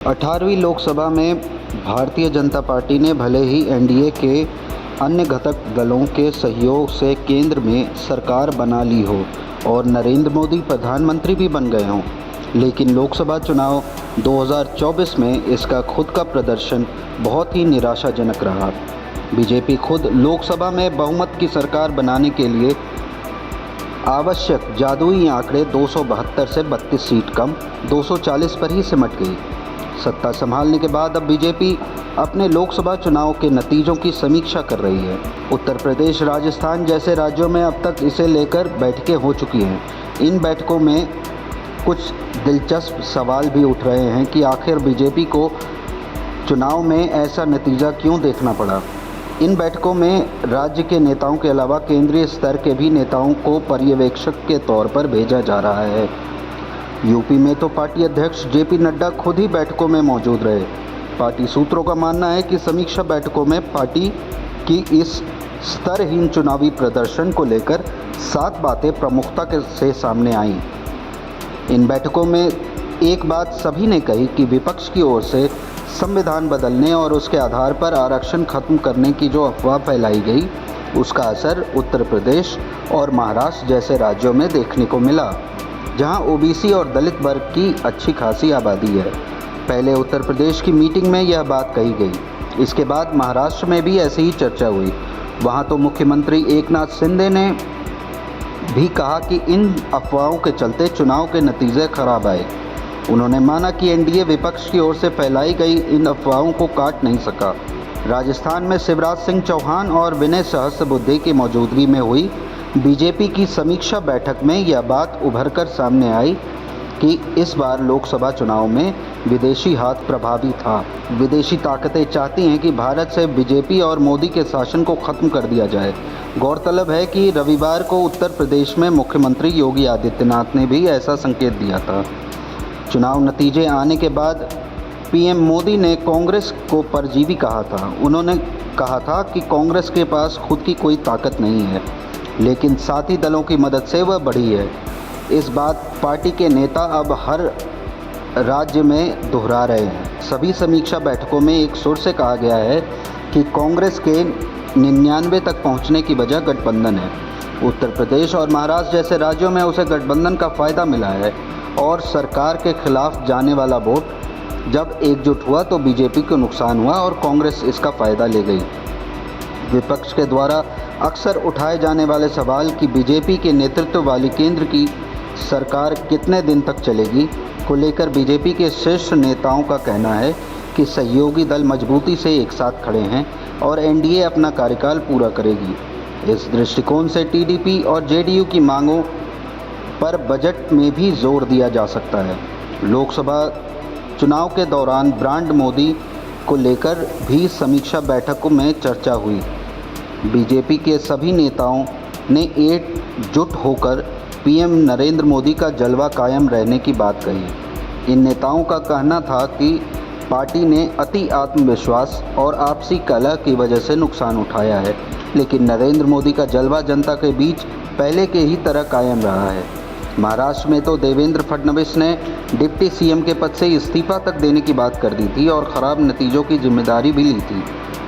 18वीं लोकसभा में भारतीय जनता पार्टी ने भले ही एनडीए के अन्य घटक दलों के सहयोग से केंद्र में सरकार बना ली हो और नरेंद्र मोदी प्रधानमंत्री भी बन गए हों, लेकिन लोकसभा चुनाव 2024 में इसका खुद का प्रदर्शन बहुत ही निराशाजनक रहा। बीजेपी खुद लोकसभा में बहुमत की सरकार बनाने के लिए आवश्यक जादुई आंकड़े 272 से 32 सीट कम 240 पर ही सिमट गई। सत्ता संभालने के बाद अब बीजेपी अपने लोकसभा चुनाव के नतीजों की समीक्षा कर रही है। उत्तर प्रदेश, राजस्थान जैसे राज्यों में अब तक इसे लेकर बैठकें हो चुकी हैं। इन बैठकों में कुछ दिलचस्प सवाल भी उठ रहे हैं कि आखिर बीजेपी को चुनाव में ऐसा नतीजा क्यों देखना पड़ा। इन बैठकों में राज्य के नेताओं के अलावा केंद्रीय स्तर के भी नेताओं को पर्यवेक्षक के तौर पर भेजा जा रहा है। यूपी में तो पार्टी अध्यक्ष जेपी नड्डा खुद ही बैठकों में मौजूद रहे। पार्टी सूत्रों का मानना है कि समीक्षा बैठकों में पार्टी की इस स्तरहीन चुनावी प्रदर्शन को लेकर 7 बातें प्रमुखता से सामने आईं। इन बैठकों में एक बात सभी ने कही कि विपक्ष की ओर से संविधान बदलने और उसके आधार पर आरक्षण खत्म करने की जो अफवाह फैलाई गई, उसका असर उत्तर प्रदेश और महाराष्ट्र जैसे राज्यों में देखने को मिला, जहां ओबीसी और दलित वर्ग की अच्छी खासी आबादी है। पहले उत्तर प्रदेश की मीटिंग में यह बात कही गई। इसके बाद महाराष्ट्र में भी ऐसी ही चर्चा हुई। वहां तो मुख्यमंत्री एकनाथ शिंदे ने भी कहा कि इन अफवाहों के चलते चुनाव के नतीजे खराब आए। उन्होंने माना कि एनडीए विपक्ष की ओर से फैलाई गई इन अफवाहों को काट नहीं सका। राजस्थान में शिवराज सिंह चौहान और विनय सहस्त्रबुद्धे की मौजूदगी में हुई बीजेपी की समीक्षा बैठक में यह बात उभरकर सामने आई कि इस बार लोकसभा चुनाव में विदेशी हाथ प्रभावी था। विदेशी ताकतें चाहती हैं कि भारत से बीजेपी और मोदी के शासन को खत्म कर दिया जाए। गौरतलब है कि रविवार को उत्तर प्रदेश में मुख्यमंत्री योगी आदित्यनाथ ने भी ऐसा संकेत दिया था। चुनाव नतीजे आने के बाद पीएम मोदी ने कांग्रेस को परजीवी कहा था। उन्होंने कहा था कि कांग्रेस के पास खुद की कोई ताकत नहीं है, लेकिन साथी दलों की मदद से वह बढ़ी है। इस बात पार्टी के नेता अब हर राज्य में दोहरा रहे हैं। सभी समीक्षा बैठकों में एक सुर से कहा गया है कि कांग्रेस के 99 तक पहुंचने की वजह गठबंधन है। उत्तर प्रदेश और महाराष्ट्र जैसे राज्यों में उसे गठबंधन का फ़ायदा मिला है और सरकार के खिलाफ जाने वाला वोट जब एकजुट हुआ तो बीजेपी को नुकसान हुआ और कांग्रेस इसका फ़ायदा ले गई। विपक्ष के द्वारा अक्सर उठाए जाने वाले सवाल कि बीजेपी के नेतृत्व वाली केंद्र की सरकार कितने दिन तक चलेगी को लेकर बीजेपी के शीर्ष नेताओं का कहना है कि सहयोगी दल मजबूती से एक साथ खड़े हैं और एनडीए अपना कार्यकाल पूरा करेगी। इस दृष्टिकोण से टीडीपी और जेडीयू की मांगों पर बजट में भी जोर दिया जा सकता है। लोकसभा चुनाव के दौरान ब्रांड मोदी को लेकर भी समीक्षा बैठकों में चर्चा हुई। बीजेपी के सभी नेताओं ने एकजुट होकर पीएम नरेंद्र मोदी का जलवा कायम रहने की बात कही। इन नेताओं का कहना था कि पार्टी ने अति आत्मविश्वास और आपसी कलह की वजह से नुकसान उठाया है, लेकिन नरेंद्र मोदी का जलवा जनता के बीच पहले के ही तरह कायम रहा है। महाराष्ट्र में तो देवेंद्र फडणवीस ने डिप्टी सीएम के पद से इस्तीफा तक देने की बात कर दी थी और ख़राब नतीजों की जिम्मेदारी भी ली थी।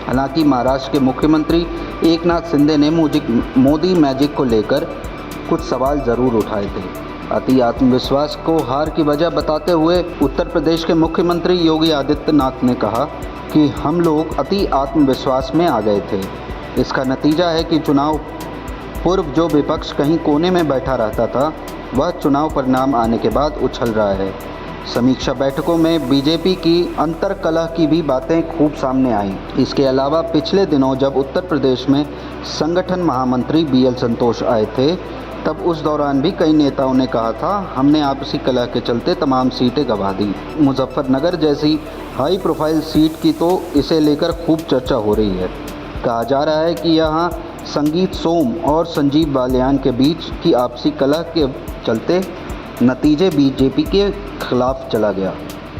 हालांकि महाराष्ट्र के मुख्यमंत्री एकनाथ शिंदे ने मोदी मैजिक को लेकर कुछ सवाल ज़रूर उठाए थे। अति आत्मविश्वास को हार की वजह बताते हुए उत्तर प्रदेश के मुख्यमंत्री योगी आदित्यनाथ ने कहा कि हम लोग अति आत्मविश्वास में आ गए थे। इसका नतीजा है कि चुनाव पूर्व जो विपक्ष कहीं कोने में बैठा रहता था, वह चुनाव परिणाम आने के बाद उछल रहा है। समीक्षा बैठकों में बीजेपी की अंतर्कलह की भी बातें खूब सामने आईं। इसके अलावा पिछले दिनों जब उत्तर प्रदेश में संगठन महामंत्री बीएल संतोष आए थे, तब उस दौरान भी कई नेताओं ने कहा था, हमने आपसी कलह के चलते तमाम सीटें गंवा दी। मुजफ्फरनगर जैसी हाई प्रोफाइल सीट की तो इसे लेकर खूब चर्चा हो रही है। कहा जा रहा है कि यहाँ संगीत सोम और संजीव बालियान के बीच की आपसी कलह के चलते नतीजे बीजेपी के खिलाफ चला गया।